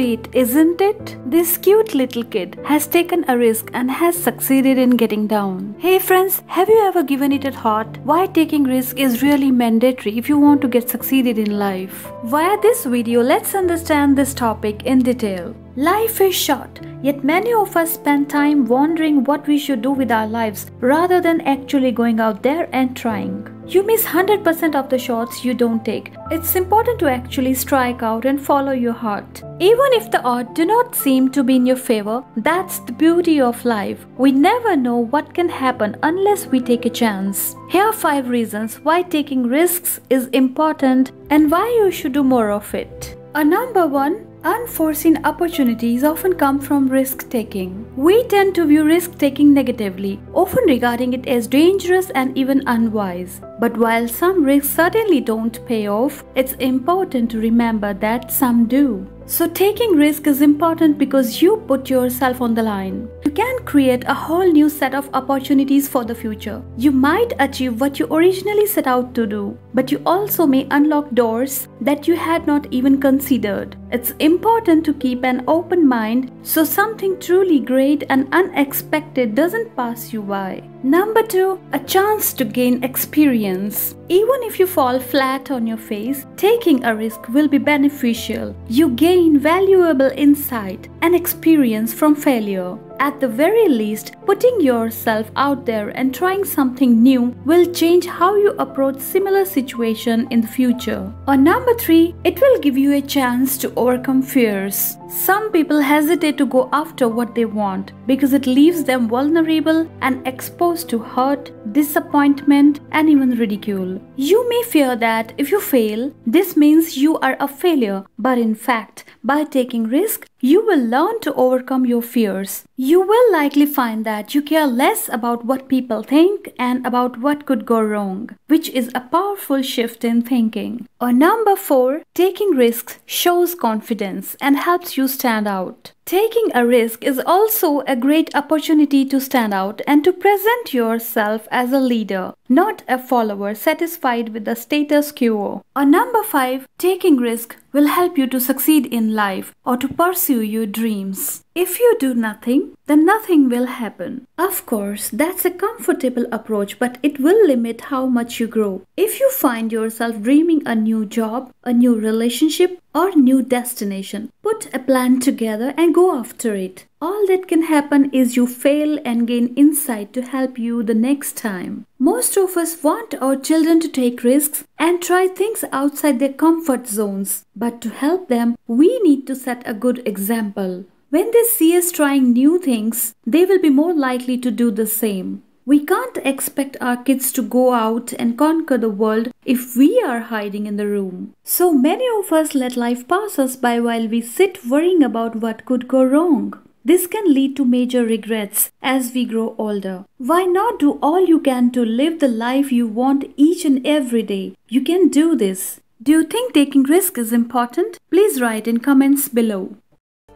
sweet, isn't it? This cute little kid has taken a risk and has succeeded in getting down. Hey friends, have you ever given it a thought why taking risk is really mandatory if you want to get succeeded in life? Via this video, let's understand this topic in detail. Life is short, yet many of us spend time wondering what we should do with our lives rather than actually going out there and trying. You miss 100% of the shots you don't take. It's important to actually strike out and follow your heart. Even if the odds do not seem to be in your favor, that's the beauty of life. We never know what can happen unless we take a chance. Here are 5 reasons why taking risks is important and why you should do more of it. Number 1. Unforeseen opportunities often come from risk-taking. We tend to view risk-taking negatively, often regarding it as dangerous and even unwise. But while some risks certainly don't pay off, it's important to remember that some do. So taking risk is important because you put yourself on the line. You can create a whole new set of opportunities for the future. You might achieve what you originally set out to do, but you also may unlock doors that you had not even considered. It's important to keep an open mind so something truly great and unexpected doesn't pass you by. Number 2. A chance to gain experience. Even if you fall flat on your face, taking a risk will be beneficial. You gain valuable insight and experience from failure. At the very least, putting yourself out there and trying something new will change how you approach similar situations in the future. Number 3, it will give you a chance to overcome fears. Some people hesitate to go after what they want because it leaves them vulnerable and exposed to hurt, disappointment, and even ridicule. You may fear that if you fail, this means you are a failure, but in fact, by taking risk, you will learn to overcome your fears. You will likely find that you care less about what people think and about what could go wrong, which is a powerful shift in thinking. Number 4, taking risks shows confidence and helps you stand out. Taking a risk is also a great opportunity to stand out and to present yourself as a leader, not a follower satisfied with the status quo. Number 5, taking risk will help you to succeed in life or to pursue your dreams. If you do nothing, then nothing will happen. Of course, that's a comfortable approach, but it will limit how much you grow. If you find yourself dreaming a new job, a new relationship, or new destination, put a plan together and go after it. All that can happen is you fail and gain insight to help you the next time. Most of us want our children to take risks and try things outside their comfort zones. But to help them, we need to set a good example. When they see us trying new things, they will be more likely to do the same. We can't expect our kids to go out and conquer the world if we are hiding in the room. So many of us let life pass us by while we sit worrying about what could go wrong. This can lead to major regrets as we grow older. Why not do all you can to live the life you want each and every day? You can do this. Do you think taking risk is important? Please write in comments below.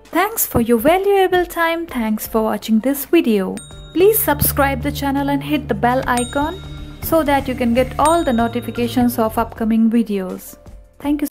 Thanks for your valuable time. Thanks for watching this video. Please subscribe the channel and hit the bell icon so that you can get all the notifications of upcoming videos. Thank you.